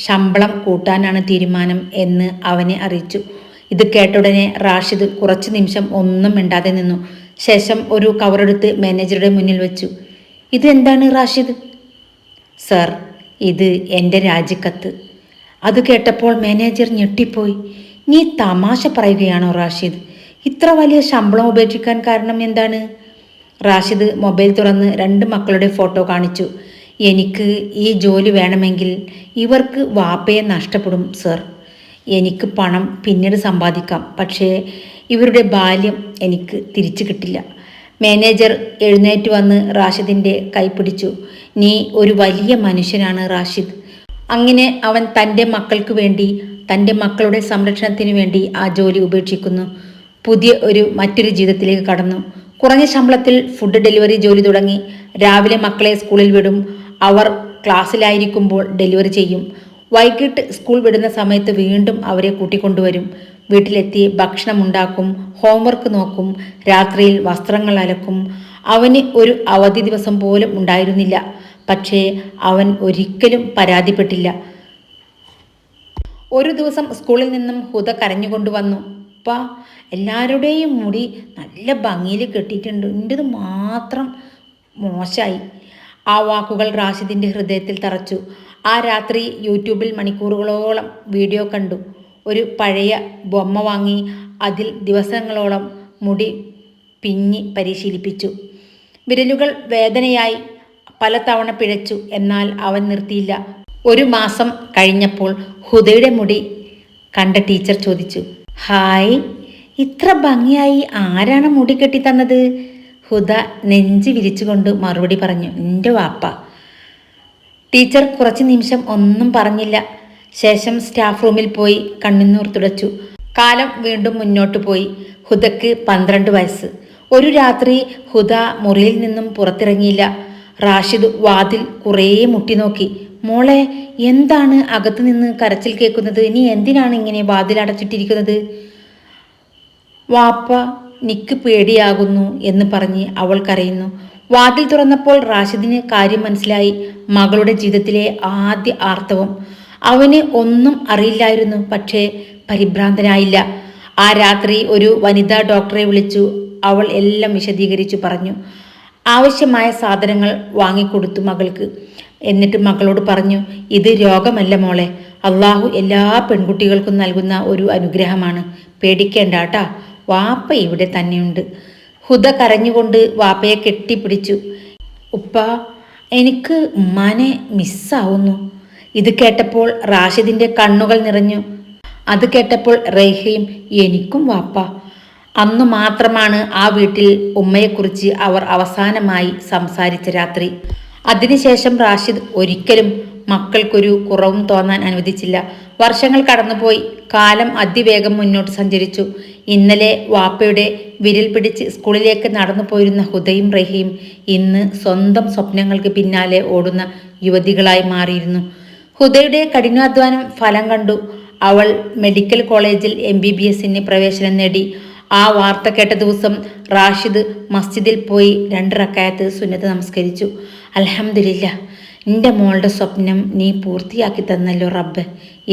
ശമ്പളം കൂട്ടാനാണ് തീരുമാനം എന്ന് അവനെ അറിയിച്ചു. ഇത് കേട്ടുടനെ റാഷിദ് കുറച്ചു നിമിഷം ഒന്നും മിണ്ടാതെ നിന്നു. ശേഷം ഒരു കവറെടുത്ത് മാനേജറുടെ മുന്നിൽ വെച്ചു. ഇതെന്താണ് റാഷിദ്? സർ, ഇത് എൻ്റെ രാജിക്കത്ത്. അത് കേട്ടപ്പോൾ മാനേജർ ഞെട്ടിപ്പോയി. നീ തമാശ പറയുകയാണോ റാഷിദ്? ഇത്ര വലിയ ശമ്പളം ഉപേക്ഷിക്കാൻ കാരണം എന്താണ്? റാഷിദ് മൊബൈൽ തുറന്ന് 2 മക്കളുടെ ഫോട്ടോ കാണിച്ചു. എനിക്ക് ഈ ജോലി വേണമെങ്കിൽ ഇവർക്ക് വാപ്പയെ നഷ്ടപ്പെടും സർ. എനിക്ക് പണം പിന്നീട് സമ്പാദിക്കാം, പക്ഷേ ഇവരുടെ ബാല്യം എനിക്ക് തിരിച്ചു കിട്ടില്ല. മാനേജർ എഴുന്നേറ്റ് വന്ന് റാഷിദിൻ്റെ കൈ പിടിച്ചു. നീ ഒരു വലിയ മനുഷ്യനാണ് റാഷിദ്. അങ്ങനെ അവൻ തൻ്റെ മക്കൾക്ക് വേണ്ടി, തൻ്റെ മക്കളുടെ സംരക്ഷണത്തിന് വേണ്ടി ആ ജോലി ഉപേക്ഷിക്കുന്നു. മറ്റൊരു ജീവിതത്തിലേക്ക് കടന്നു. കുറഞ്ഞ ശമ്പളത്തിൽ ഫുഡ് ഡെലിവറി ജോലി തുടങ്ങി. രാവിലെ മക്കളെ സ്കൂളിൽ വിടും. അവർ ക്ലാസ്സിലായിരിക്കുമ്പോൾ ഡെലിവറി ചെയ്യും. വൈകിട്ട് സ്കൂൾ വിടുന്ന സമയത്ത് വീണ്ടും അവരെ കൂട്ടിക്കൊണ്ടുവരും. വീട്ടിലെത്തി ഭക്ഷണം ഉണ്ടാക്കും, ഹോംവർക്ക് നോക്കും, രാത്രിയിൽ വസ്ത്രങ്ങൾ അലക്കും. അവന് ഒരു അവധി ദിവസം പോലും ഉണ്ടായിരുന്നില്ല. പക്ഷേ അവൻ ഒരിക്കലും പരാതിപ്പെട്ടില്ല. ഒരു ദിവസം സ്കൂളിൽ നിന്നും ഹുദ കരഞ്ഞുകൊണ്ടുവന്നു. ഉപ്പ, എല്ലാവരുടെയും മുടി നല്ല ഭംഗിയിൽ കെട്ടിയിട്ടുണ്ട്, എൻ്റെത് മാത്രം മോശമായി. ആ വാക്കുകൾ റാഷിദിൻ്റെ ഹൃദയത്തിൽ തറച്ചു. ആ രാത്രി യൂട്യൂബിൽ മണിക്കൂറുകളോളം വീഡിയോ കണ്ടു. ഒരു പഴയ ബൊമ്മ വാങ്ങി അതിൽ ദിവസങ്ങളോളം മുടി പിന്നി പരിശീലിപ്പിച്ചു. വിരലുകൾ വേദനയായി പലതവണ പിഴച്ചു. എന്നാൽ അവൻ നിർത്തിയില്ല. 1 മാസം കഴിഞ്ഞപ്പോൾ ഹുദയുടെ മുടി കണ്ട ടീച്ചർ ചോദിച്ചു, ഹായ്, ഇത്ര ഭംഗിയായി ആരാണ് മുടി കെട്ടി തന്നത്? ഹുദ നെഞ്ച് വിരിച്ചുകൊണ്ട് മറുപടി പറഞ്ഞു, എൻ്റെ വാപ്പ. ടീച്ചർ കുറച്ച് നിമിഷം ഒന്നും പറഞ്ഞില്ല. ശേഷം സ്റ്റാഫ് റൂമിൽ പോയി കണ്ണുനീർ തുടച്ചു. കാലം വീണ്ടും മുന്നോട്ട് പോയി. ഹുദയ്ക്ക് 12 വയസ്സ്. ഒരു രാത്രി ഹുദ മുറിയിൽ നിന്നും പുറത്തിറങ്ങിയില്ല. റാഷിദ് വാതിൽ കുറേ മുട്ടി നോക്കി. മോളെ, എന്താണ് അകത്തു നിന്ന് കരച്ചിൽ കേൾക്കുന്നത്? നീ എന്തിനാണ് ഇങ്ങനെ വാതിൽ അടച്ചിട്ടിരിക്കുന്നത്? വാപ്പ, നിക്ക് പേടിയാകുന്നു എന്ന് പറഞ്ഞ് അവൾ കരയുന്നു. വാതിൽ തുറന്നപ്പോൾ റാഷിദിന് കാര്യം മനസ്സിലായി. മകളുടെ ജീവിതത്തിലെ ആദ്യ ആർത്തവം. അവന് ഒന്നും അറിയില്ലായിരുന്നു, പക്ഷേ പരിഭ്രാന്തനായില്ല. ആ രാത്രി ഒരു വനിതാ ഡോക്ടറെ വിളിച്ചു. അവൾ എല്ലാം വിശദീകരിച്ചു പറഞ്ഞു. ആവശ്യമായ സാധനങ്ങൾ വാങ്ങിക്കൊടുത്തു മകൾക്ക്. എന്നിട്ട് മകളോട് പറഞ്ഞു, ഇത് രോഗമല്ല മോളെ, അള്ളാഹു എല്ലാ പെൺകുട്ടികൾക്കും നൽകുന്ന ഒരു അനുഗ്രഹമാണ്. പേടിക്കേണ്ടാട്ടാ, വാപ്പ ഇവിടെ തന്നെയുണ്ട്. ഹുദ കരഞ്ഞുകൊണ്ട് വാപ്പയെ കെട്ടിപ്പിടിച്ചു. ഉപ്പ, എനിക്ക് ഉമ്മാനെ മിസ്സാവുന്നു. ഇത് കേട്ടപ്പോൾ റാഷിദിൻ്റെ കണ്ണുകൾ നിറഞ്ഞു. അത് കേട്ടപ്പോൾ റൈഹയും, എനിക്കും വാപ്പ. അന്നു മാത്രമാണ് ആ വീട്ടിൽ ഉമ്മയെക്കുറിച്ച് അവർ അവസാനമായി സംസാരിച്ച രാത്രി. അതിനുശേഷം റാഷിദ് ഒരിക്കലും മക്കൾക്കൊരു കുറവും തോന്നാൻ അനുവദിച്ചില്ല. വർഷങ്ങൾ കടന്നുപോയി. കാലം അതിവേഗം മുന്നോട്ട് സഞ്ചരിച്ചു. ഇന്നലെ വാപ്പയുടെ വിരൽ പിടിച്ച് സ്കൂളിലേക്ക് നടന്നു പോയിരുന്ന ഹുദയും റഹിയും ഇന്ന് സ്വന്തം സ്വപ്നങ്ങൾക്ക് പിന്നാലെ ഓടുന്ന യുവതികളായി മാറിയിരുന്നു. ഹുദയുടെ കഠിനാധ്വാനം ഫലം കണ്ടു. അവൾ മെഡിക്കൽ കോളേജിൽ MBBSന് പ്രവേശനം നേടി. ആ വാർത്ത കേട്ട ദിവസം റാഷിദ് മസ്ജിദിൽ പോയി 2 റക്അത്ത് സുന്നത്ത് നമസ്കരിച്ചു. അൽഹംദുലില്ലാ, എൻ്റെ മോളുടെ സ്വപ്നം നീ പൂർത്തിയാക്കി തന്നല്ലോ റബ്ബ്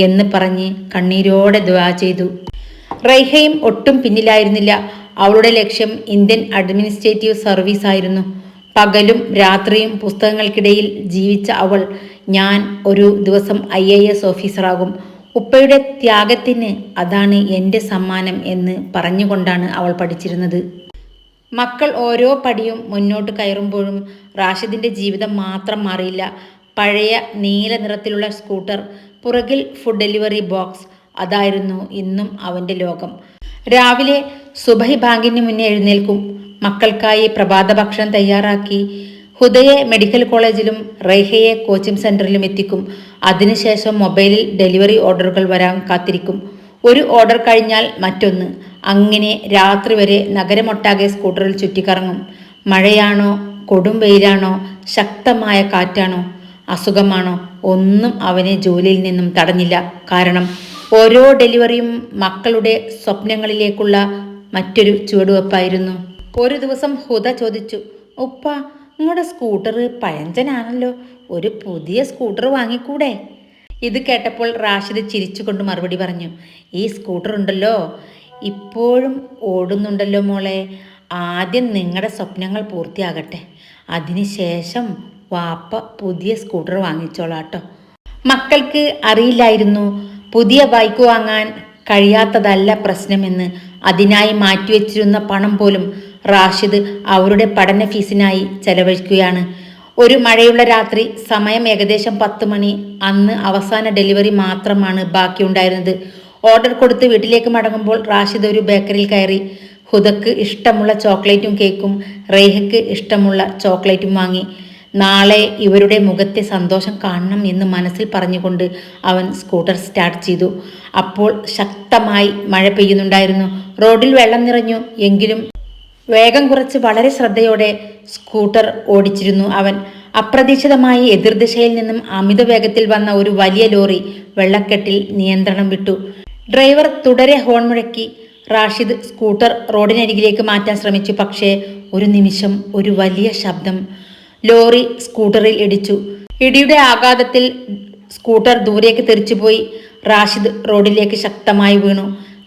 എന്ന് പറഞ്ഞ് കണ്ണീരോടെ ദുആ ചെയ്തു. റൈഹയും ഒട്ടും പിന്നിലായിരുന്നില്ല. അവളുടെ ലക്ഷ്യം ഇന്ത്യൻ അഡ്മിനിസ്ട്രേറ്റീവ് സർവീസ് ആയിരുന്നു. പകലും രാത്രിയും പുസ്തകങ്ങൾക്കിടയിൽ ജീവിച്ച അവൾ, ഞാൻ ഒരു ദിവസം IAS ഓഫീസറാകും, ഉപ്പയുടെ ത്യാഗത്തിന് അതാണ് എൻ്റെ സമ്മാനം എന്ന് പറഞ്ഞുകൊണ്ടാണ് അവൾ പഠിച്ചിരുന്നത്. മക്കൾ ഓരോ പടിയും മുന്നോട്ട് കയറുമ്പോഴും റാഷിദിൻ്റെ ജീവിതം മാത്രം മാറിയില്ല. പഴയ നീല നിറത്തിലുള്ള സ്കൂട്ടർ, പുറകിൽ ഫുഡ് ഡെലിവറി ബോക്സ്, അതായിരുന്നു ഇന്നും അവൻ്റെ ലോകം. രാവിലെ സുബഹി ബാങ്കിന് മുന്നേ എഴുന്നേൽക്കും. മക്കൾക്കായി പ്രഭാത ഭക്ഷണം തയ്യാറാക്കി ഹുദയെ മെഡിക്കൽ കോളേജിലും റൈഹയെ കോച്ചിങ് സെന്ററിലും എത്തിക്കും. അതിനുശേഷം മൊബൈലിൽ ഡെലിവറി ഓർഡറുകൾ വരാൻ കാത്തിരിക്കും. ഒരു ഓർഡർ കഴിഞ്ഞാൽ മറ്റൊന്ന്. അങ്ങനെ രാത്രി വരെ നഗരമൊട്ടാകെ സ്കൂട്ടറിൽ ചുറ്റിക്കറങ്ങും. മഴയാണോ, കൊടും വെയിലാണോ, ശക്തമായ കാറ്റാണോ, അസുഖമാണോ, ഒന്നും അവനെ ജോലിയിൽ നിന്നും തടഞ്ഞില്ല. കാരണം ഓരോ ഡെലിവറിയും മക്കളുടെ സ്വപ്നങ്ങളിലേക്കുള്ള മറ്റൊരു ചുവടുവെപ്പായിരുന്നു. ഒരു ദിവസം ഹുദ ചോദിച്ചു, ഉപ്പ, നിങ്ങളുടെ സ്കൂട്ടർ പഴഞ്ചനാണല്ലോ, ഒരു പുതിയ സ്കൂട്ടർ വാങ്ങിക്കൂടെ? ഇത് കേട്ടപ്പോൾ റാഷിദ് ചിരിച്ചുകൊണ്ട് മറുപടി പറഞ്ഞു, ഈ സ്കൂട്ടർ ഉണ്ടല്ലോ ഇപ്പോഴും ഓടുന്നുണ്ടല്ലോ മോളെ, ആദ്യം നിങ്ങളുടെ സ്വപ്നങ്ങൾ പൂർത്തിയാകട്ടെ, അതിനുശേഷം വാപ്പ പുതിയ സ്കൂട്ടർ വാങ്ങിച്ചോളാട്ടോ. മക്കൾക്ക് അറിയില്ലായിരുന്നു പുതിയ ബൈക്ക് വാങ്ങാൻ കഴിയാത്തതല്ല പ്രശ്നമെന്ന്. അതിനായി മാറ്റിവെച്ചിരുന്ന പണം പോലും റാഷിദ് അവരുടെ പഠന ഫീസിനായി ചെലവഴിക്കുകയാണ്. ഒരു മഴയുള്ള രാത്രി, സമയം ഏകദേശം 10 മണി. അന്ന് അവസാന ഡെലിവറി മാത്രമാണ് ബാക്കിയുണ്ടായിരുന്നത്. ഓർഡർ കൊടുത്ത് വീട്ടിലേക്ക് മടങ്ങുമ്പോൾ റാഷിദ് ഒരു ബേക്കറിയിൽ കയറി. ഹുദക്ക് ഇഷ്ടമുള്ള ചോക്ലേറ്റും കേക്കും റൈഹയ്ക്ക് ഇഷ്ടമുള്ള ചോക്ലേറ്റും വാങ്ങി. നാളെ ഇവരുടെ മുഖത്തെ സന്തോഷം കാണണം എന്ന് മനസ്സിൽ പറഞ്ഞുകൊണ്ട് അവൻ സ്കൂട്ടർ സ്റ്റാർട്ട് ചെയ്തു. അപ്പോൾ ശക്തമായി മഴ പെയ്യുന്നുണ്ടായിരുന്നു. റോഡിൽ വെള്ളം നിറഞ്ഞു. എങ്കിലും വേഗം കുറച്ച് വളരെ ശ്രദ്ധയോടെ സ്കൂട്ടർ ഓടിച്ചിരുന്നു അവൻ. അപ്രതീക്ഷിതമായി എതിർദിശയിൽ നിന്നും അമിത വേഗത്തിൽ വന്ന ഒരു വലിയ ലോറി വെള്ളക്കെട്ടിൽ നിയന്ത്രണം വിട്ടു. ഡ്രൈവർ തുടരെ ഹോൺ മുഴക്കി. റാഷിദ് സ്കൂട്ടർ റോഡിനരികിലേക്ക് മാറ്റാൻ ശ്രമിച്ചു. പക്ഷേ ഒരു നിമിഷം ഒരു വലിയ ശബ്ദം. ലോറി സ്കൂട്ടറിൽ ഇടിച്ചു. ഇടിയുടെ ആഘാതത്തിൽ സ്കൂട്ടർ ദൂരേക്ക് തെറിച്ചുപോയി. റാഷിദ് റോഡിലേക്ക് ശക്തമായി വീണു.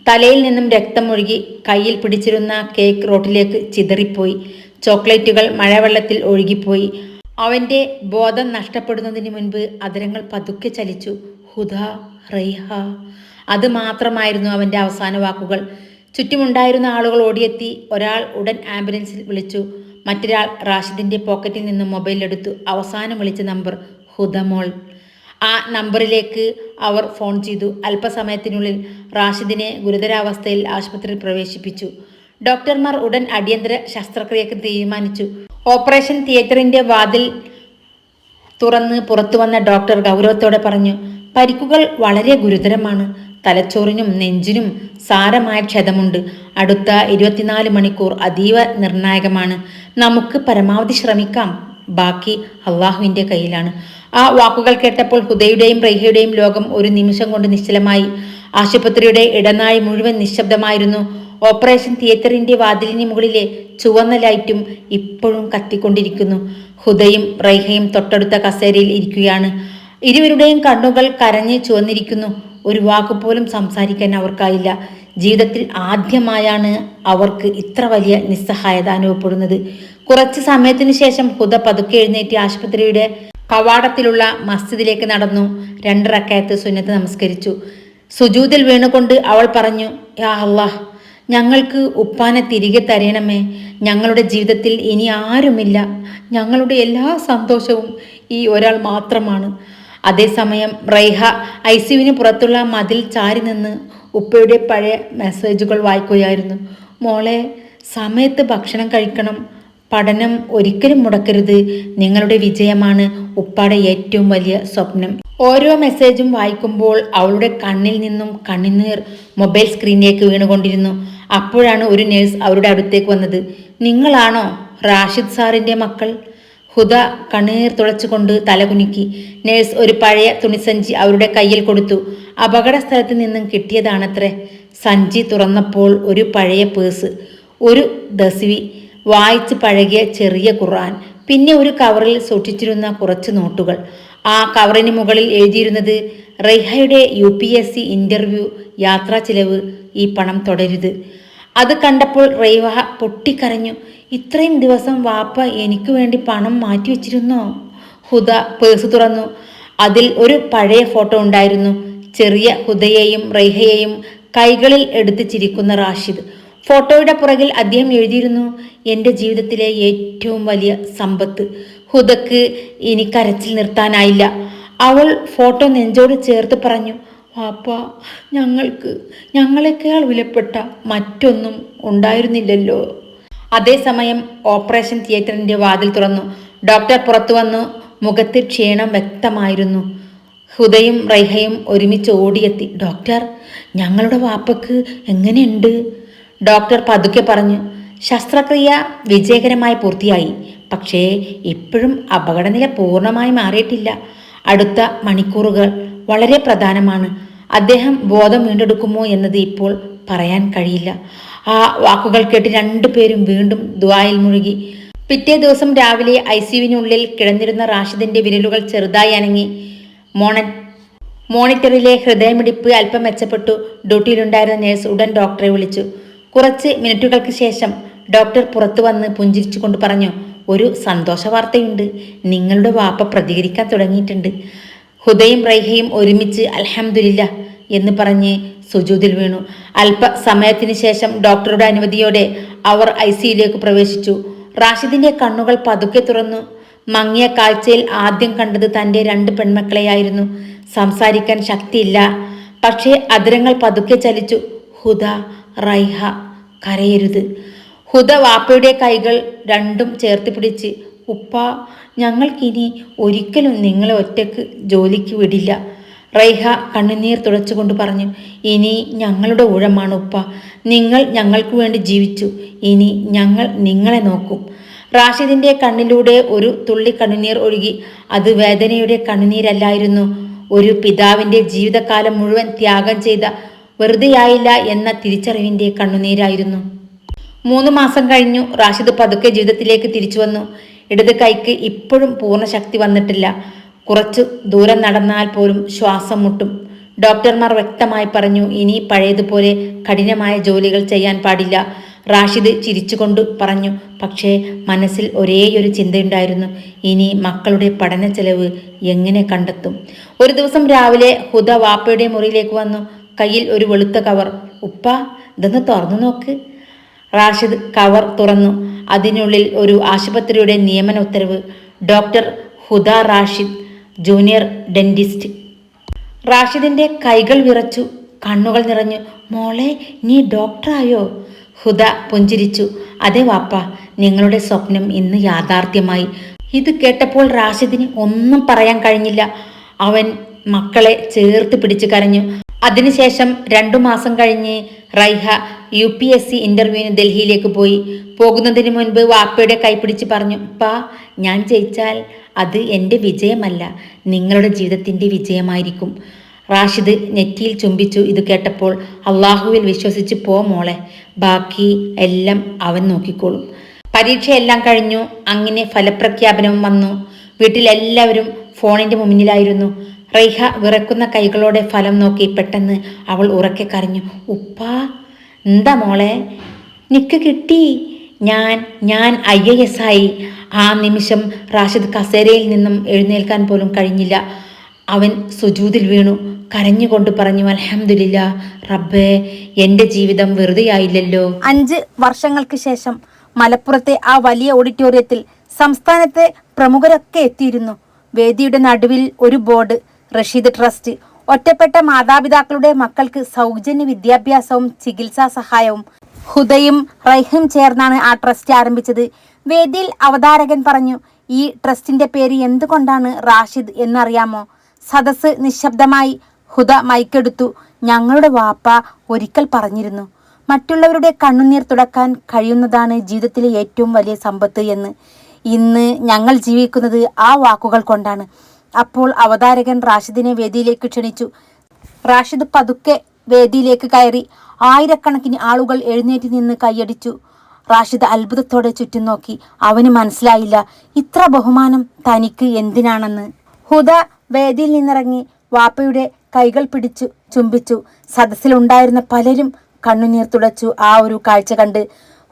തലയിൽ നിന്നും രക്തം ഒഴുകി. കയ്യിൽ പിടിച്ചിരുന്ന കേക്ക് റോഡിലേക്ക് ചിതറിപ്പോയി. ചോക്ലേറ്റുകൾ മഴവെള്ളത്തിൽ ഒഴുകിപ്പോയി. അവൻ്റെ ബോധം നഷ്ടപ്പെടുന്നതിന് മുൻപ് അധരങ്ങൾ പതുക്കെ ചലിച്ചു. ഹുദ, റൈഹ, അത് മാത്രമായിരുന്നു അവൻ്റെ അവസാന വാക്കുകൾ. ചുറ്റുമുണ്ടായിരുന്ന ആളുകൾ ഓടിയെത്തി. ഒരാൾ ഉടൻ ആംബുലൻസിൽ വിളിച്ചു. മറ്റൊരാൾ റാഷിദിൻ്റെ പോക്കറ്റിൽ നിന്നും മൊബൈൽ എടുത്തു. അവസാനം വിളിച്ച നമ്പർ ഹുദമോൾ. ആ നമ്പറിലേക്ക് അവർ ഫോൺ ചെയ്തു. അല്പസമയത്തിനുള്ളിൽ റാഷിദിനെ ഗുരുതരാവസ്ഥയിൽ ആശുപത്രിയിൽ പ്രവേശിപ്പിച്ചു. ഡോക്ടർമാർ ഉടൻ അടിയന്തര ശസ്ത്രക്രിയക്ക് തീരുമാനിച്ചു. ഓപ്പറേഷൻ തിയേറ്ററിൻ്റെ വാതിൽ തുറന്ന് പുറത്തു വന്ന ഡോക്ടർ ഗൗരവത്തോടെ പറഞ്ഞു, പരിക്കുകൾ വളരെ ഗുരുതരമാണ്. തലച്ചോറിനും നെഞ്ചിനും സാരമായ ക്ഷതമുണ്ട്. അടുത്ത 24 മണിക്കൂർ അതീവ നിർണായകമാണ്. നമുക്ക് പരമാവധി ശ്രമിക്കാം, ബാക്കി അള്ളാഹുവിൻ്റെ കയ്യിലാണ്. ആ വാക്കുകൾ കേട്ടപ്പോൾ ഹുദയുടെയും റൈഹയുടെയും ലോകം ഒരു നിമിഷം കൊണ്ട് നിശ്ചലമായി. ആശുപത്രിയുടെ ഇടനാഴി മുഴുവൻ നിശബ്ദമായിരുന്നു. ഓപ്പറേഷൻ തിയേറ്ററിൻ്റെ വാതിലിന് മുകളിലെ ചുവന്ന ലൈറ്റും ഇപ്പോഴും കത്തിക്കൊണ്ടിരിക്കുന്നു. ഹുദയും റൈഹയും തൊട്ടടുത്ത കസേരയിൽ ഇരിക്കുകയാണ്. ഇരുവരുടെയും കണ്ണുകൾ കരഞ്ഞ് ചുവന്നിരിക്കുന്നു. ഒരു വാക്കുപോലും സംസാരിക്കാൻ അവർക്കായില്ല. ജീവിതത്തിൽ ആദ്യമായാണ് അവർക്ക് ഇത്ര വലിയ നിസ്സഹായത അനുഭവപ്പെടുന്നത്. കുറച്ച് സമയത്തിന് ശേഷം ഹുദ പതുക്കെ എഴുന്നേറ്റ് ആശുപത്രിയുടെ കവാടത്തിലുള്ള മസ്ജിദിലേക്ക് നടന്നു. 2 റക്അത്ത് സുന്നത്ത് നമസ്കരിച്ചു. സുജൂദിൽ വീണുകൊണ്ട് അവൾ പറഞ്ഞു, യാ അല്ലാഹ്, ഞങ്ങൾക്ക് ഉപ്പാനെ തിരികെ തരണമേ. ഞങ്ങളുടെ ജീവിതത്തിൽ ഇനി ആരുമില്ല. ഞങ്ങളുടെ എല്ലാ സന്തോഷവും ഈ ഒരാൾ മാത്രമാണ്. അതേസമയം റൈഹ ICUവിന് പുറത്തുള്ള മതിൽ ചാരി നിന്ന് ഉപ്പയുടെ പഴയ മെസ്സേജുകൾ വായിക്കുകയായിരുന്നു. മോളെ, സമയത്ത് ഭക്ഷണം കഴിക്കണം, പഠനം ഒരിക്കലും മുടക്കരുത്, നിങ്ങളുടെ വിജയമാണ് ഉപ്പാടെ ഏറ്റവും വലിയ സ്വപ്നം. ഓരോ മെസ്സേജും വായിക്കുമ്പോൾ അവളുടെ കണ്ണിൽ നിന്നും കണ്ണുനീർ മൊബൈൽ സ്ക്രീനിലേക്ക് വീണുകൊണ്ടിരുന്നു. അപ്പോഴാണ് ഒരു നേഴ്സ് അവരുടെ അടുത്തേക്ക് വന്നത്. നിങ്ങളാണോ റാഷിദ് സാറിൻ്റെ മക്കൾ? ഹുദ കണ്ണീർ തുളച്ചുകൊണ്ട് തലകുലുക്കി. നേഴ്സ് ഒരു പഴയ തുണിസഞ്ചി അവരുടെ കയ്യിൽ കൊടുത്തു. അപകട സ്ഥലത്ത് നിന്നും കിട്ടിയതാണത്രേ. സഞ്ചി തുറന്നപ്പോൾ ഒരു പഴയ പേഴ്സ്, ഒരു ദസ്വി, വായിച്ച് പഴകിയ ചെറിയ ഖുർആൻ, പിന്നെ ഒരു കവറിൽ സൂക്ഷിച്ചിരുന്ന കുറച്ച് നോട്ടുകൾ. ആ കവറിന് മുകളിൽ എഴുതിയിരുന്നത്, റൈഹയുടെ UPSC ഇൻ്റർവ്യൂ യാത്രാ ചിലവ്, ഈ പണം തുടരുത്. അത് കണ്ടപ്പോൾ റൈഹ പൊട്ടിക്കരഞ്ഞു. ഇത്രയും ദിവസം വാപ്പ എനിക്ക് വേണ്ടി പണം മാറ്റിവെച്ചിരുന്നോ? ഹുദ പേഴ്സ് തുറന്നു. അതിൽ ഒരു പഴയ ഫോട്ടോ ഉണ്ടായിരുന്നു. ചെറിയ ഹുദയെയും റൈഹയെയും കൈകളിൽ എടുത്ത് ചിരിക്കുന്ന റാഷിദ്. ഫോട്ടോയുടെ പുറകിൽ അദ്ദേഹം എഴുതിയിരുന്നു, എൻ്റെ ജീവിതത്തിലെ ഏറ്റവും വലിയ സമ്പത്ത്. ഹുദക്ക് ഇനി കരച്ചിൽ നിർത്താനായില്ല. അവൾ ഫോട്ടോ നെഞ്ചോട് ചേർത്ത് പറഞ്ഞു, വാപ്പ, ഞങ്ങളെക്കാൾ വിലപ്പെട്ട മറ്റൊന്നും ഉണ്ടായിരുന്നില്ലല്ലോ. അതേസമയം ഓപ്പറേഷൻ തിയേറ്ററിന്റെ വാതിൽ തുറന്നു. ഡോക്ടർ പുറത്തു വന്നു. മുഖത്ത് ക്ഷീണം വ്യക്തമായിരുന്നു. ഹുദയും റൈഹയും ഒരുമിച്ച് ഓടിയെത്തി. ഡോക്ടർ, ഞങ്ങളുടെ വാപ്പക്ക് എങ്ങനെയുണ്ട്? ഡോക്ടർ പതുക്കെ പറഞ്ഞു, ശസ്ത്രക്രിയ വിജയകരമായി പൂർത്തിയായി. പക്ഷേ ഇപ്പോഴും അപകടനില പൂർണ്ണമായി മാറിയിട്ടില്ല. അടുത്ത മണിക്കൂറുകൾ വളരെ പ്രധാനമാണ്. അദ്ദേഹം ബോധം വീണ്ടെടുക്കുമോ എന്നത് ഇപ്പോൾ പറയാൻ കഴിയില്ല. ആ വാക്കുകൾ കേട്ട് രണ്ടുപേരും വീണ്ടും ദുആയിൽ മുഴുകി. പിറ്റേ ദിവസം രാവിലെ ICUവിനുള്ളിൽ കിടന്നിരുന്ന റാഷിദിന്റെ വിരലുകൾ ചെറുതായി അനങ്ങി. മോണിറ്ററിലെ ഹൃദയമിടിപ്പ് അല്പം മെച്ചപ്പെട്ടു. ഡ്യൂട്ടിയിലുണ്ടായിരുന്ന നേഴ്സ് ഉടൻ ഡോക്ടറെ വിളിച്ചു. കുറച്ച് മിനിറ്റുകൾക്ക് ശേഷം ഡോക്ടർ പുറത്തു വന്ന് പുഞ്ചിരിച്ചുകൊണ്ട് പറഞ്ഞു, ഒരു സന്തോഷ വാർത്തയുണ്ട്. നിങ്ങളുടെ വാപ്പ പ്രതികരിക്കാൻ തുടങ്ങിയിട്ടുണ്ട്. ഹുദയും റൈഹയും ഒരുമിച്ച് അൽഹംദുലില്ലാ എന്ന് പറഞ്ഞ് സുജൂദിൽ വീണു. അല്പസമയത്തിന് ശേഷം ഡോക്ടറുടെ അനുമതിയോടെ അവർ ICUയിലേക്ക് പ്രവേശിച്ചു. റാഷിദിന്റെ കണ്ണുകൾ പതുക്കെ തുറന്നു. മങ്ങിയ കാഴ്ചയിൽ ആദ്യം കണ്ടത് തൻ്റെ 2 പെൺമക്കളെയായിരുന്നു. സംസാരിക്കാൻ ശക്തിയില്ല, പക്ഷേ അധരങ്ങൾ പതുക്കെ ചലിച്ചു. ഹുദ, റൈഹ, കരയരുത്. ഹുദ വാപ്പയുടെ കൈകൾ രണ്ടും ചേർത്ത് പിടിച്ച്, ഉപ്പ, ഞങ്ങൾക്കിനി ഒരിക്കലും നിങ്ങളെ ഒറ്റക്ക് ജോലിക്ക് വിടില്ല. റൈഹ കണ്ണുനീർ തുടച്ചുകൊണ്ട് പറഞ്ഞു, ഇനി ഞങ്ങളുടെ ഊഴമാണ് ഉപ്പ. നിങ്ങൾ ഞങ്ങൾക്ക് വേണ്ടി ജീവിച്ചു. ഇനി ഞങ്ങൾ നിങ്ങളെ നോക്കും. റാഷിദിന്റെ കണ്ണിലൂടെ ഒരു തുള്ളി കണ്ണുനീർ ഒഴുകി. അത് വേദനയുടെ കണ്ണുനീരല്ലായിരുന്നു. ഒരു പിതാവിന്റെ ജീവിതകാലം മുഴുവൻ ത്യാഗം ചെയ്ത വെറുതെയായില്ല എന്ന തിരിച്ചറിവിന്റെ കണ്ണുനീരായിരുന്നു. 3 മാസം കഴിഞ്ഞു. റാഷിദ് പതുക്കെ ജീവിതത്തിലേക്ക് തിരിച്ചു വന്നു. ഇടത് കൈക്ക് ഇപ്പോഴും പൂർണ്ണ ശക്തി വന്നിട്ടില്ല. കുറച്ചു ദൂരം നടന്നാൽ പോലും ശ്വാസം മുട്ടും. ഡോക്ടർമാർ വ്യക്തമായി പറഞ്ഞു, ഇനി പഴയതുപോലെ കഠിനമായ ജോലികൾ ചെയ്യാൻ പാടില്ല. റാഷിദ് ചിരിച്ചുകൊണ്ട് പറഞ്ഞു. പക്ഷേ മനസ്സിൽ ഒരേയൊരു ചിന്തയുണ്ടായിരുന്നു, ഇനി മക്കളുടെ പഠന ചെലവ് എങ്ങനെ കണ്ടെത്തും? ഒരു ദിവസം രാവിലെ ഹുദ വാപ്പയുടെ മുറിയിലേക്ക് വന്നു. കയ്യിൽ ഒരു വെളുത്ത കവർ. ഉപ്പ, ഇതൊന്ന് തുറന്നു നോക്ക്. റാഷിദ് കവർ തുറന്നു. അതിനുള്ളിൽ ഒരു ആശുപത്രിയുടെ നിയമന ഉത്തരവ്. ഡോക്ടർ ഹുദ റാഷിദ്, ജൂനിയർ ഡെന്റിസ്റ്റ്. റാഷിദിന്റെ കൈകൾ വിറച്ചു, കണ്ണുകൾ നിറഞ്ഞു. മോളെ, നീ ഡോക്ടറായോ? ഹുദ പുഞ്ചിരിച്ചു. അതെ വാപ്പ, നിങ്ങളുടെ സ്വപ്നം ഇന്ന് യാഥാർത്ഥ്യമായി. ഇത് കേട്ടപ്പോൾ റാഷിദിന് ഒന്നും പറയാൻ കഴിഞ്ഞില്ല. അവൻ മക്കളെ ചേർത്ത് പിടിച്ചു കരഞ്ഞു. അതിനുശേഷം 2 മാസം കഴിഞ്ഞ് റൈഹ UPSC ഇന്റർവ്യൂവിന് ഡൽഹിയിലേക്ക് പോയി. പോകുന്നതിന് മുൻപ് വാപ്പയുടെ കൈപിടിച്ച് പറഞ്ഞു, പാ, ഞാൻ ജയിച്ചാൽ അത് എൻ്റെ വിജയമല്ല, നിങ്ങളുടെ ജീവിതത്തിൻ്റെ വിജയമായിരിക്കും. റാഷിദ് നെറ്റിയിൽ ചുംബിച്ചു. ഇത് കേട്ടപ്പോൾ, അള്ളാഹുവിൽ വിശ്വസിച്ച് പോ മോളെ, ബാക്കി എല്ലാം അവൻ നോക്കിക്കോളും. പരീക്ഷയെല്ലാം കഴിഞ്ഞു. അങ്ങനെ ഫലപ്രഖ്യാപനവും വന്നു. വീട്ടിലെല്ലാവരും ഫോണിന്റെ മുന്നിലായിരുന്നു. റൈഹ വിറക്കുന്ന കൈകളോടെ ഫലം നോക്കി. പെട്ടെന്ന് അവൾ ഉറക്കെ കരഞ്ഞു. ഉപ്പാ, എന്താ മോളെ? നിക്ക് കിട്ടി, ഞാൻ IAS ആയി. ആ നിമിഷം റാഷിദ് കസേരയിൽ നിന്നും എഴുന്നേൽക്കാൻ പോലും കഴിഞ്ഞില്ല. അവൻ സുജൂദിൽ വീണു. കരഞ്ഞുകൊണ്ട് പറഞ്ഞു, അൽഹംദുലില്ലാ റബ്ബേ, എൻ്റെ ജീവിതം വെറുതെയായില്ലല്ലോ. 5 വർഷങ്ങൾക്ക് ശേഷം മലപ്പുറത്തെ ആ വലിയ ഓഡിറ്റോറിയത്തിൽ സംസ്ഥാനത്തെ പ്രമുഖരൊക്കെ എത്തിയിരുന്നു. വേദിയുടെ നടുവിൽ ഒരു ബോർഡ്, റഷീദ് ട്രസ്റ്റ്. ഒറ്റപ്പെട്ട മാതാപിതാക്കളുടെ മക്കൾക്ക് സൗജന്യ വിദ്യാഭ്യാസവും ചികിത്സാ സഹായവും. ഹുദയും റൈഹയും ചേർന്നാണ് ആ ട്രസ്റ്റ് ആരംഭിച്ചത്. വേദിയിൽ അവതാരകൻ പറഞ്ഞു, ഈ ട്രസ്റ്റിന്റെ പേര് എന്തുകൊണ്ടാണ് റാഷിദ് എന്നറിയാമോ? സദസ്സ് നിശബ്ദമായി. ഹുദ മൈക്കെടുത്തു. ഞങ്ങളുടെ വാപ്പ ഒരിക്കൽ പറഞ്ഞിരുന്നു, മറ്റുള്ളവരുടെ കണ്ണുനീർ തുടക്കാൻ കഴിയുന്നതാണ് ജീവിതത്തിലെ ഏറ്റവും വലിയ സമ്പത്ത് എന്ന്. ഇന്ന് ഞങ്ങൾ ജീവിക്കുന്നത് ആ വാക്കുകൾ കൊണ്ടാണ്. അപ്പോൾ അവതാരകൻ റാഷിദിനെ വേദിയിലേക്ക് ക്ഷണിച്ചു. റാഷിദ് പതുക്കെ വേദിയിലേക്ക് കയറി. ആയിരക്കണക്കിന് ആളുകൾ എഴുന്നേറ്റ് നിന്ന് കൈയടിച്ചു. റാഷിദ് അത്ഭുതത്തോടെ ചുറ്റും നോക്കി. അവന് മനസ്സിലായില്ല ഇത്ര ബഹുമാനം തനിക്ക് എന്തിനാണെന്ന്. ഹുദ വേദിയിൽ നിന്നിറങ്ങി വാപ്പയുടെ കൈകൾ പിടിച്ചു ചുംബിച്ചു. സദസ്സിലുണ്ടായിരുന്ന പലരും കണ്ണുനീർ തുടച്ചു. ആ ഒരു കാഴ്ച കണ്ട്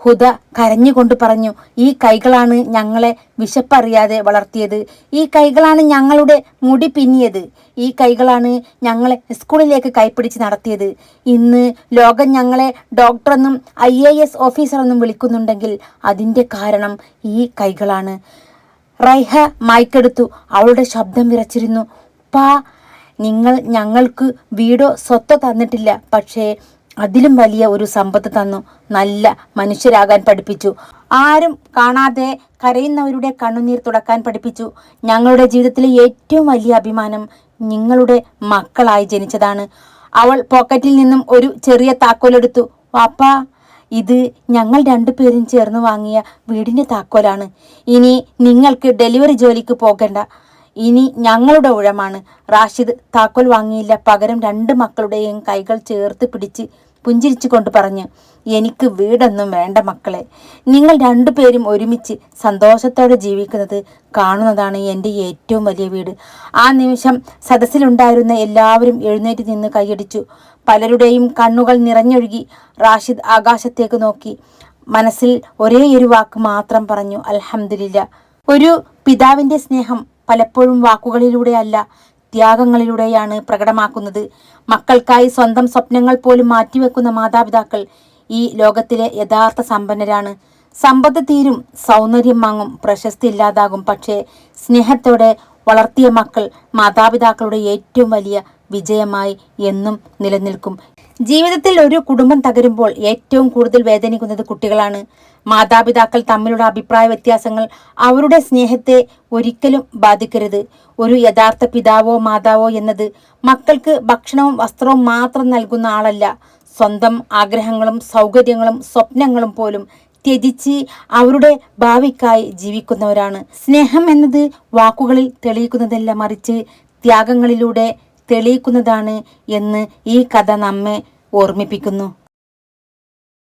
ഹുദ കരഞ്ഞുകൊണ്ട് പറഞ്ഞു, ഈ കൈകളാണ് ഞങ്ങളെ വിശപ്പറിയാതെ വളർത്തിയത്. ഈ കൈകളാണ് ഞങ്ങളുടെ മുടി പിന്നിയത്. ഈ കൈകളാണ് ഞങ്ങളെ സ്കൂളിലേക്ക് കൈപ്പിടിച്ച് നടത്തിയത്. ഇന്ന് ലോകം ഞങ്ങളെ ഡോക്ടറെന്നും IAS ഓഫീസറെന്നും വിളിക്കുന്നുണ്ടെങ്കിൽ അതിൻ്റെ കാരണം ഈ കൈകളാണ്. റൈഹ മൈക്കെടുത്തു. അവളുടെ ശബ്ദം വിറച്ചിരുന്നു. പാ, നിങ്ങൾ ഞങ്ങൾക്ക് വീടോ സ്വത്തോ തന്നിട്ടില്ല, പക്ഷേ അതിലും വലിയ ഒരു സമ്പത്ത് തന്നു. നല്ല മനുഷ്യരാകാൻ പഠിപ്പിച്ചു. ആരും കാണാതെ കരയുന്നവരുടെ കണ്ണുനീർ തുടക്കാൻ പഠിപ്പിച്ചു. ഞങ്ങളുടെ ജീവിതത്തിലെ ഏറ്റവും വലിയ അഭിമാനം നിങ്ങളുടെ മക്കളായി ജനിച്ചതാണ്. അവൾ പോക്കറ്റിൽ നിന്നും ഒരു ചെറിയ താക്കോലെടുത്തു. വാപ്പാ, ഇത് ഞങ്ങൾ രണ്ടുപേരും ചേർന്ന് വാങ്ങിയ വീടിൻ്റെ താക്കോലാണ്. ഇനി നിങ്ങൾക്ക് ഡെലിവറി ജോലിക്ക് പോകണ്ട. ഇനി ഞങ്ങളുടെ ഊഴമാണ്. റാഷിദ് താക്കോൽ വാങ്ങിയില്ല. പകരം 2 മക്കളുടെയും കൈകൾ ചേർത്ത് പിടിച്ച് പുഞ്ചിരിച്ചു കൊണ്ട് പറഞ്ഞു, എനിക്ക് വീടൊന്നും വേണ്ട മക്കളെ. നിങ്ങൾ 2 പേരും ഒരുമിച്ച് സന്തോഷത്തോടെ ജീവിക്കുന്നത് കാണുന്നതാണ് എൻ്റെ ഏറ്റവും വലിയ വീട്. ആ നിമിഷം സദസ്സിലുണ്ടായിരുന്ന എല്ലാവരും എഴുന്നേറ്റ് നിന്ന് കൈയടിച്ചു. പലരുടെയും കണ്ണുകൾ നിറഞ്ഞൊഴുകി. റാഷിദ് ആകാശത്തേക്ക് നോക്കി. മനസ്സിൽ ഒരേയൊരു വാക്ക് മാത്രം പറഞ്ഞു, അൽഹംദുലില്ലാ. ഒരു പിതാവിൻ്റെ സ്നേഹം പലപ്പോഴും വാക്കുകളിലൂടെ അല്ല, ത്യാഗങ്ങളിലൂടെയാണ് പ്രകടമാക്കുന്നത്. മക്കൾക്കായി സ്വന്തം സ്വപ്നങ്ങൾ പോലും മാറ്റിവെക്കുന്ന മാതാപിതാക്കൾ ഈ ലോകത്തിലെ യഥാർത്ഥ സമ്പന്നരാണ്. സമ്പത്ത് തീരും, സൗന്ദര്യം വാങ്ങും, പ്രശസ്തി ഇല്ലാതാകും, പക്ഷേ സ്നേഹത്തോടെ വളർത്തിയ മക്കൾ മാതാപിതാക്കളുടെ ഏറ്റവും വലിയ വിജയമായി എന്നും നിലനിൽക്കും. ജീവിതത്തിൽ ഒരു കുടുംബം തകരുമ്പോൾ ഏറ്റവും കൂടുതൽ വേദനിക്കുന്നത് കുട്ടികളാണ്. മാതാപിതാക്കൾ തമ്മിലുള്ള അഭിപ്രായ വ്യത്യാസങ്ങൾ അവരുടെ സ്നേഹത്തെ ഒരിക്കലും ബാധിക്കരുത്. ഒരു യഥാർത്ഥ പിതാവോ മാതാവോ എന്നത് മക്കൾക്ക് ഭക്ഷണവും വസ്ത്രവും മാത്രം നൽകുന്ന ആളല്ല. സ്വന്തം ആഗ്രഹങ്ങളും സൗകര്യങ്ങളും സ്വപ്നങ്ങളും പോലും ത്യജിച്ച് അവരുടെ ഭാവിക്കായി ജീവിക്കുന്നവരാണ്. സ്നേഹം എന്നത് വാക്കുകളിൽ തെളിയിക്കുന്നതല്ല, മറിച്ച് ത്യാഗങ്ങളിലൂടെ തെളിയിക്കുന്നതാണ് എന്ന് ഈ കഥ നമ്മെ ഓർമ്മിപ്പിക്കുന്നു.